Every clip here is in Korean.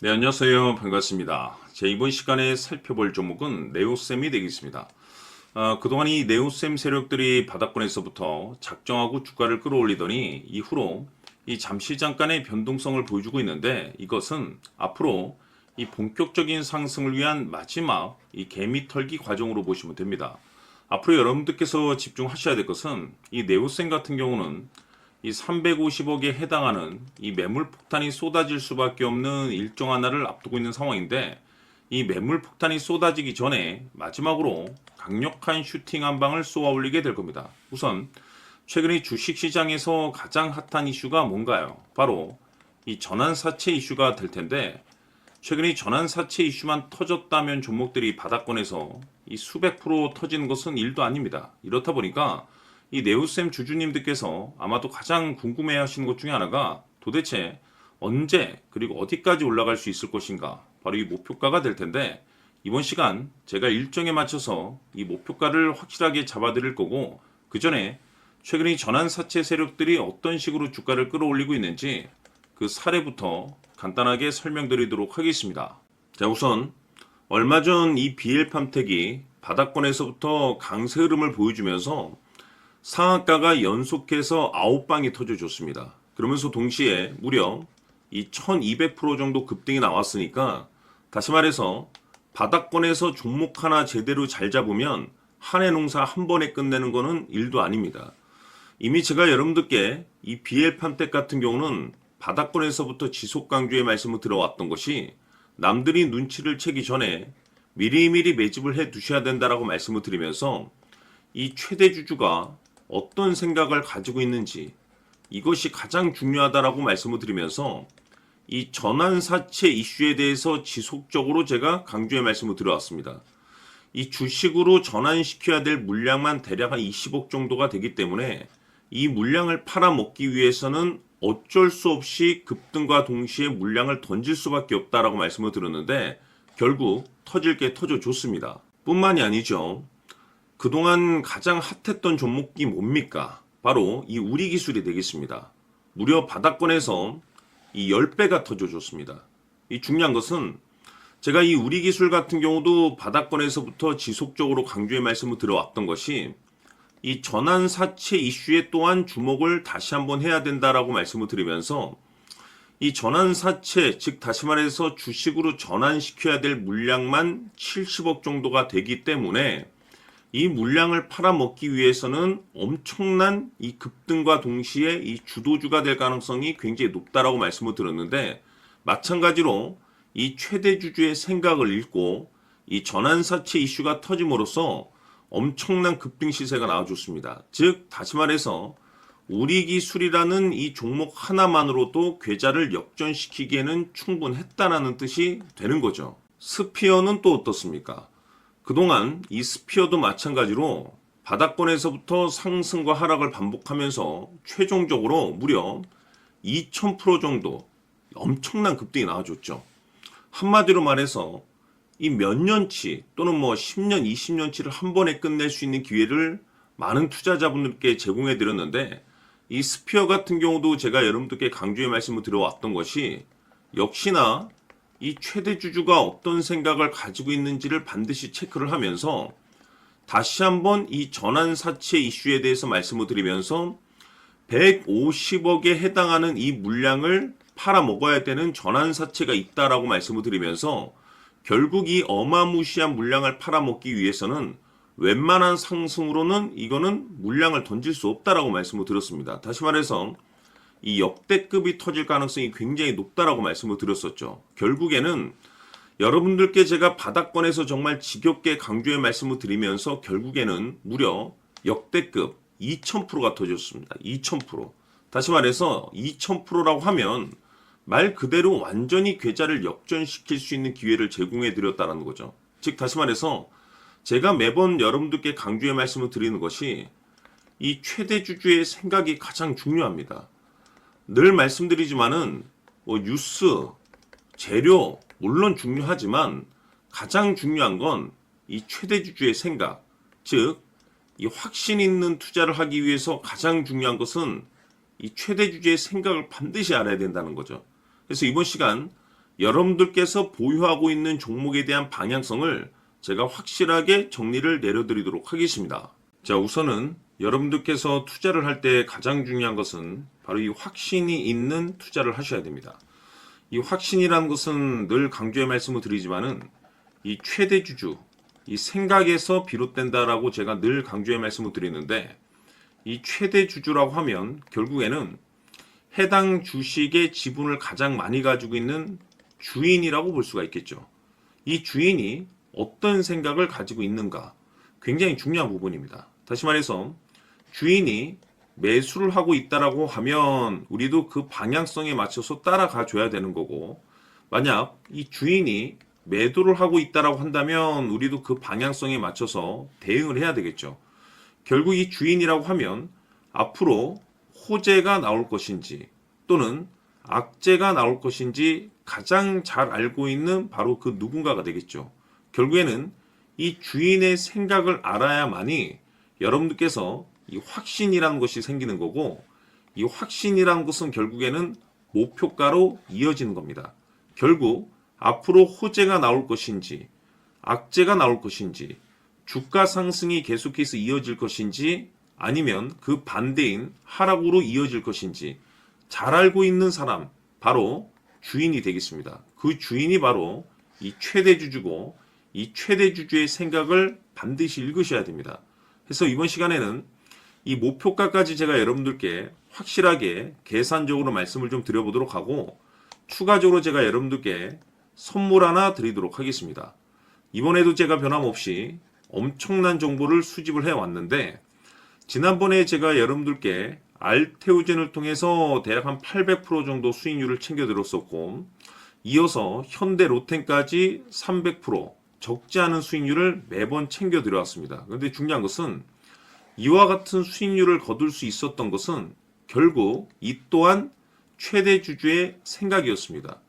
네, 안녕하세요. 반갑습니다. 이번 시간에 살펴볼 종목은 네오셈이 되겠습니다. 그동안 이 네오셈 세력들이 바닥권에서부터 작정하고 주가를 끌어올리더니 이후로 이 잠깐의 변동성을 보여주고 있는데, 이것은 앞으로 이 본격적인 상승을 위한 마지막 이 개미 털기 과정으로 보시면 됩니다. 앞으로 여러분들께서 집중하셔야 될 것은 이 네오셈 같은 경우는 이 350억에 해당하는 이 매물 폭탄이 쏟아질 수밖에 없는 일정 하나를 앞두고 있는 상황인데, 이 매물 폭탄이 쏟아지기 전에 마지막으로 강력한 슈팅 한 방을 쏘아 올리게 될 겁니다. 우선 최근에 주식시장에서 가장 핫한 이슈가 뭔가요? 바로 이 전환사채 이슈가 될 텐데, 최근에 전환사채 이슈만 터졌다면 종목들이 바닥권에서 이 수백 프로 터지는 것은 일도 아닙니다. 이렇다 보니까 이 네오셈 주주님들께서 아마도 가장 궁금해 하시는 것 중에 하나가 도대체 언제 그리고 어디까지 올라갈 수 있을 것인가, 바로 이 목표가가 될 텐데, 이번 시간 제가 일정에 맞춰서 이 목표가를 확실하게 잡아드릴 거고, 그 전에 최근에 이 전환사채 세력들이 어떤 식으로 주가를 끌어올리고 있는지 그 사례부터 간단하게 설명드리도록 하겠습니다. 자, 우선 얼마 전 이 BL팜텍이 바닥권에서부터 강세 흐름을 보여주면서 상한가가 연속해서 9방이 터져줬습니다. 그러면서 동시에 무려 이 1200% 정도 급등이 나왔으니까, 다시 말해서 바닥권에서 종목 하나 제대로 잘 잡으면 한 해 농사 한 번에 끝내는 거는 일도 아닙니다. 이미 제가 여러분들께 이 BL팜텍 같은 경우는 바닥권에서부터 지속 강조의 말씀을 들어왔던 것이, 남들이 눈치를 채기 전에 미리미리 매집을 해 두셔야 된다라고 말씀을 드리면서, 이 최대 주주가 어떤 생각을 가지고 있는지 이것이 가장 중요하다라고 말씀을 드리면서, 이 전환사채 이슈에 대해서 지속적으로 제가 강조의 말씀을 드려왔습니다. 이 주식으로 전환시켜야 될 물량만 대략 한 20억 정도가 되기 때문에 이 물량을 팔아먹기 위해서는 어쩔 수 없이 급등과 동시에 물량을 던질 수밖에 없다라고 말씀을 드렸는데, 결국 터질 게 터져줬습니다. 뿐만이 아니죠. 그동안 가장 핫했던 종목이 뭡니까? 바로 이 우리기술이 되겠습니다. 무려 바닥권에서 이 10배가 터져줬습니다. 이 중요한 것은 제가 이 우리기술 같은 경우도 바닥권에서부터 지속적으로 강조의 말씀을 들어왔던 것이, 이 전환사채 이슈에 또한 주목을 다시 한번 해야 된다라고 말씀을 드리면서, 이 전환사채, 즉 다시 말해서 주식으로 전환시켜야 될 물량만 70억 정도가 되기 때문에 이 물량을 팔아먹기 위해서는 엄청난 이 급등과 동시에 이 주도주가 될 가능성이 굉장히 높다라고 말씀을 드렸는데, 마찬가지로 이 최대 주주의 생각을 읽고 이 전환사채 이슈가 터짐으로써 엄청난 급등 시세가 나와줬습니다. 즉 다시 말해서 우리기술이라는 이 종목 하나만으로도 계좌를 역전시키기에는 충분했다라는 뜻이 되는 거죠. 스피어는 또 어떻습니까? 그동안 이 스피어도 마찬가지로 바닥권에서부터 상승과 하락을 반복하면서 최종적으로 무려 2000% 정도 엄청난 급등이 나와줬죠. 한마디로 말해서 이 몇 년치 또는 뭐 10년, 20년치를 한 번에 끝낼 수 있는 기회를 많은 투자자분들께 제공해 드렸는데, 이 스피어 같은 경우도 제가 여러분들께 강조의 말씀을 드려왔던 것이, 역시나 이 최대 주주가 어떤 생각을 가지고 있는지를 반드시 체크를 하면서 다시 한번 이 전환사채 이슈에 대해서 말씀을 드리면서 150억에 해당하는 이 물량을 팔아먹어야 되는 전환사채가 있다라고 말씀을 드리면서, 결국 이 어마무시한 물량을 팔아먹기 위해서는 웬만한 상승으로는 이거는 물량을 던질 수 없다라고 말씀을 드렸습니다. 다시 말해서 이 역대급이 터질 가능성이 굉장히 높다라고 말씀을 드렸었죠. 결국에는 여러분들께 제가 바닥권에서 정말 지겹게 강조의 말씀을 드리면서 결국에는 무려 역대급 2000%가 터졌습니다. 2000%. 다시 말해서 2000%라고 하면 말 그대로 완전히 계좌를 역전시킬 수 있는 기회를 제공해 드렸다는 거죠. 즉 다시 말해서 제가 매번 여러분들께 강조의 말씀을 드리는 것이, 이 최대 주주의 생각이 가장 중요합니다. 늘 말씀드리지만은 뭐 뉴스, 재료 물론 중요하지만 가장 중요한 건 이 최대 주주의 생각, 즉 이 확신 있는 투자를 하기 위해서 가장 중요한 것은 이 최대 주주의 생각을 반드시 알아야 된다는 거죠. 그래서 이번 시간 여러분들께서 보유하고 있는 종목에 대한 방향성을 제가 확실하게 정리를 내려드리도록 하겠습니다. 자, 우선은 여러분들께서 투자를 할 때 가장 중요한 것은 바로 이 확신이 있는 투자를 하셔야 됩니다. 이 확신이라는 것은 늘 강조의 말씀을 드리지만은 이 최대주주, 이 생각에서 비롯된다라고 제가 늘 강조의 말씀을 드리는데, 이 최대주주라고 하면 결국에는 해당 주식의 지분을 가장 많이 가지고 있는 주인이라고 볼 수가 있겠죠. 이 주인이 어떤 생각을 가지고 있는가, 굉장히 중요한 부분입니다. 다시 말해서 주인이 매수를 하고 있다라고 하면 우리도 그 방향성에 맞춰서 따라가 줘야 되는 거고, 만약 이 주인이 매도를 하고 있다라고 한다면 우리도 그 방향성에 맞춰서 대응을 해야 되겠죠. 결국 이 주인이라고 하면 앞으로 호재가 나올 것인지 또는 악재가 나올 것인지 가장 잘 알고 있는 바로 그 누군가가 되겠죠. 결국에는 이 주인의 생각을 알아야만이 여러분들께서 이 확신이라는 것이 생기는 거고, 이 확신이라는 것은 결국에는 목표가로 이어지는 겁니다. 결국 앞으로 호재가 나올 것인지 악재가 나올 것인지 주가 상승이 계속해서 이어질 것인지 아니면 그 반대인 하락으로 이어질 것인지 잘 알고 있는 사람, 바로 주인이 되겠습니다. 그 주인이 바로 이 최대주주고, 이 최대주주의 생각을 반드시 읽으셔야 됩니다. 그래서 이번 시간에는 이 목표가까지 제가 여러분들께 확실하게 계산적으로 말씀을 좀 드려보도록 하고, 추가적으로 제가 여러분들께 선물 하나 드리도록 하겠습니다. 이번에도 제가 변함없이 엄청난 정보를 수집을 해왔는데, 지난번에 제가 여러분들께 알테오젠을 통해서 대략 한 800% 정도 수익률을 챙겨드렸었고, 이어서 현대 로텐까지 300% 적지 않은 수익률을 매번 챙겨드려왔습니다. 그런데 중요한 것은 이와 같은 수익률을 거둘 수 있었던 것은 결국 이 또한 최대주주의 생각이었습니다.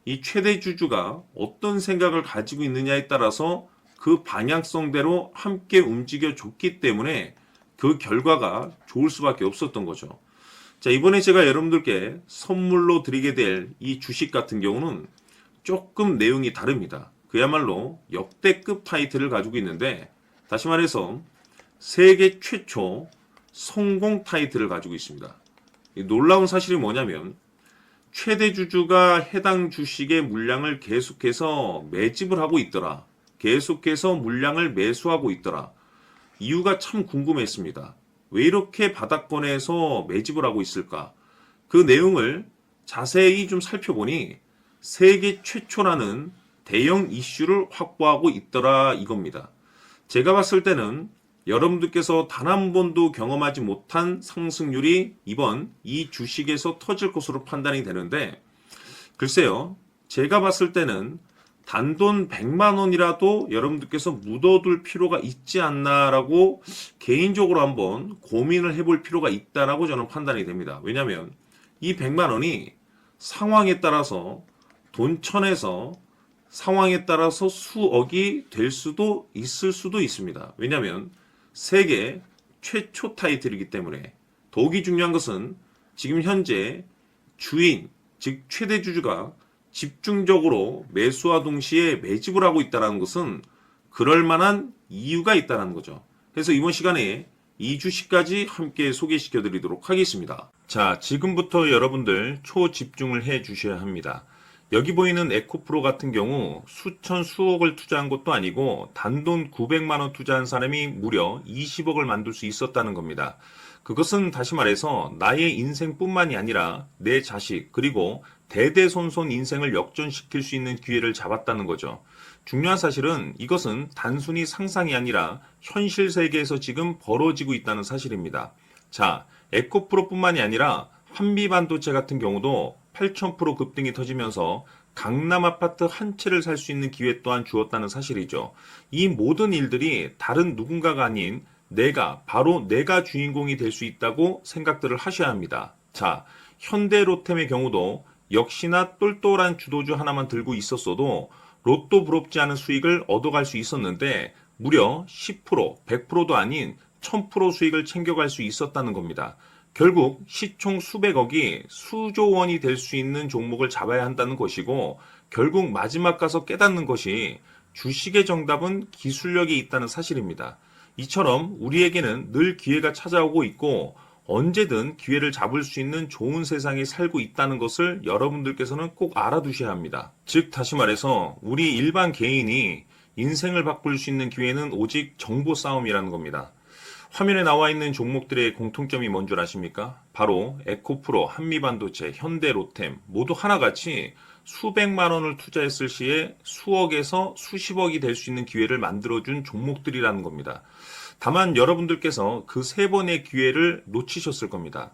이 최대주주가 어떤 생각을 가지고 있느냐에 따라서 그 방향성대로 함께 움직여 줬기 때문에 그 결과가 좋을 수밖에 없었던 거죠. 자, 이번에 제가 여러분들께 선물로 드리게 될 이 주식 같은 경우는 조금 내용이 다릅니다. 그야말로 역대급 타이틀을 가지고 있는데, 다시 말해서 세계 최초 성공 타이틀을 가지고 있습니다. 놀라운 사실이 뭐냐면 최대주주가 해당 주식의 물량을 계속해서 매집을 하고 있더라. 계속해서 물량을 매수하고 있더라. 이유가 참 궁금했습니다. 왜 이렇게 바닥권에서 매집을 하고 있을까? 그 내용을 자세히 좀 살펴보니 세계 최초라는 대형 이슈를 확보하고 있더라 이겁니다. 제가 봤을 때는 여러분들께서 단 한 번도 경험하지 못한 상승률이 이번 이 주식에서 터질 것으로 판단이 되는데, 글쎄요, 제가 봤을 때는 단돈 100만 원이라도 여러분들께서 묻어둘 필요가 있지 않나라고 개인적으로 한번 고민을 해볼 필요가 있다라고 저는 판단이 됩니다. 왜냐하면 이 100만 원이 상황에 따라서 돈천에서 상황에 따라서 수억이 될 수도 있을 수도 있습니다. 왜냐하면 세계 최초 타이틀이기 때문에. 더욱이 중요한 것은 지금 현재 주인, 즉 최대 주주가 집중적으로 매수와 동시에 매집을 하고 있다는 것은 그럴 만한 이유가 있다는 거죠. 그래서 이번 시간에 이 주식까지 함께 소개시켜 드리도록 하겠습니다. 자, 지금부터 여러분들 초집중을 해 주셔야 합니다. 여기 보이는 에코프로 같은 경우 수천 수억을 투자한 것도 아니고 단돈 900만 원 투자한 사람이 무려 20억을 만들 수 있었다는 겁니다. 그것은 다시 말해서 나의 인생뿐만이 아니라 내 자식 그리고 대대손손 인생을 역전시킬 수 있는 기회를 잡았다는 거죠. 중요한 사실은 이것은 단순히 상상이 아니라 현실 세계에서 지금 벌어지고 있다는 사실입니다. 자, 에코프로뿐만이 아니라 한미반도체 같은 경우도 8,000% 급등이 터지면서 강남 아파트 한 채를 살 수 있는 기회 또한 주었다는 사실이죠. 이 모든 일들이 다른 누군가가 아닌 바로 내가 주인공이 될 수 있다고 생각들을 하셔야 합니다. 자, 현대로템의 경우도 역시나 똘똘한 주도주 하나만 들고 있었어도 로또 부럽지 않은 수익을 얻어갈 수 있었는데 무려 10%, 100%도 아닌 1000% 수익을 챙겨갈 수 있었다는 겁니다. 결국 시총 수백억이 수조 원이 될 수 있는 종목을 잡아야 한다는 것이고, 결국 마지막 가서 깨닫는 것이 주식의 정답은 기술력이 있다는 사실입니다. 이처럼 우리에게는 늘 기회가 찾아오고 있고 언제든 기회를 잡을 수 있는 좋은 세상에 살고 있다는 것을 여러분들께서는 꼭 알아두셔야 합니다. 즉 다시 말해서 우리 일반 개인이 인생을 바꿀 수 있는 기회는 오직 정보 싸움이라는 겁니다. 화면에 나와 있는 종목들의 공통점이 뭔 줄 아십니까? 바로 에코프로, 한미반도체, 현대로템 모두 하나같이 수백만 원을 투자했을 시에 수억에서 수십억이 될 수 있는 기회를 만들어준 종목들이라는 겁니다. 다만 여러분들께서 그 세 번의 기회를 놓치셨을 겁니다.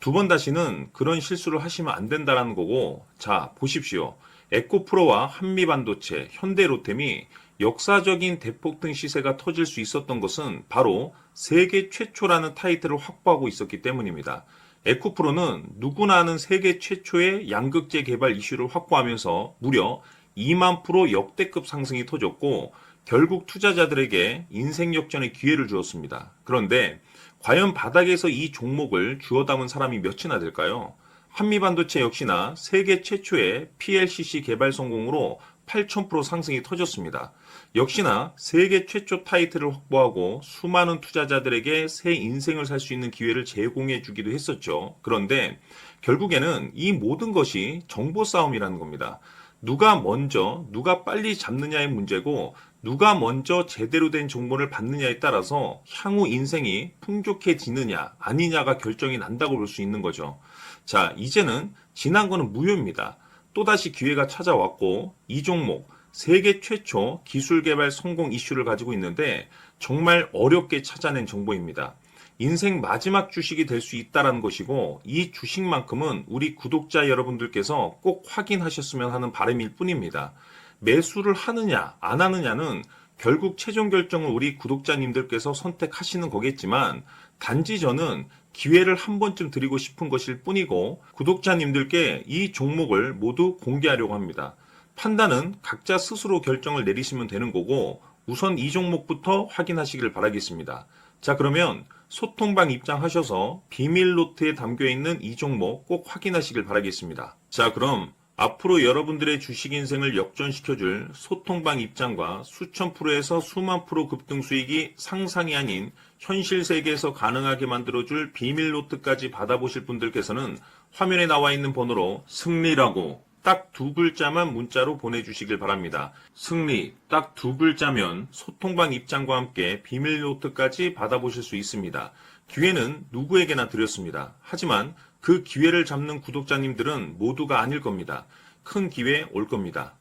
두 번 다시는 그런 실수를 하시면 안 된다는 거고, 자, 보십시오. 에코프로와 한미반도체, 현대로템이 역사적인 대폭등 시세가 터질 수 있었던 것은 바로 세계 최초라는 타이틀을 확보하고 있었기 때문입니다. 에코프로는 누구나 아는 세계 최초의 양극재 개발 이슈를 확보하면서 무려 2만 프로 역대급 상승이 터졌고 결국 투자자들에게 인생 역전의 기회를 주었습니다. 그런데 과연 바닥에서 이 종목을 주워 담은 사람이 몇이나 될까요? 한미반도체 역시나 세계 최초의 PLCC 개발 성공으로 8,000% 상승이 터졌습니다. 역시나 세계 최초 타이틀을 확보하고 수많은 투자자들에게 새 인생을 살 수 있는 기회를 제공해 주기도 했었죠. 그런데 결국에는 이 모든 것이 정보 싸움이라는 겁니다. 누가 먼저, 누가 빨리 잡느냐의 문제고 누가 먼저 제대로 된 정보를 받느냐에 따라서 향후 인생이 풍족해지느냐 아니냐가 결정이 난다고 볼 수 있는 거죠. 자, 이제는 지난 거는 무효입니다. 또다시 기회가 찾아왔고 이 종목 세계 최초 기술 개발 성공 이슈를 가지고 있는데 정말 어렵게 찾아낸 정보입니다. 인생 마지막 주식이 될 수 있다는 것이고 이 주식만큼은 우리 구독자 여러분들께서 꼭 확인하셨으면 하는 바람일 뿐입니다. 매수를 하느냐 안 하느냐는 결국 최종 결정을 우리 구독자님들께서 선택하시는 거겠지만 단지 저는 기회를 한 번쯤 드리고 싶은 것일 뿐이고 구독자님들께 이 종목을 모두 공개하려고 합니다. 판단은 각자 스스로 결정을 내리시면 되는 거고 우선 이 종목부터 확인하시길 바라겠습니다. 자, 그러면 소통방 입장하셔서 비밀 노트에 담겨있는 이 종목 꼭 확인하시길 바라겠습니다. 자, 그럼 앞으로 여러분들의 주식 인생을 역전시켜줄 소통방 입장과 수천 프로에서 수만 프로 급등 수익이 상상이 아닌 현실 세계에서 가능하게 만들어줄 비밀 노트까지 받아보실 분들께서는 화면에 나와 있는 번호로 승리라고 딱 두 글자만 문자로 보내주시길 바랍니다. 승리 딱 두 글자면 소통방 입장과 함께 비밀 노트까지 받아보실 수 있습니다. 기회는 누구에게나 드렸습니다. 하지만 그 기회를 잡는 구독자님들은 모두가 아닐 겁니다. 큰 기회 올 겁니다.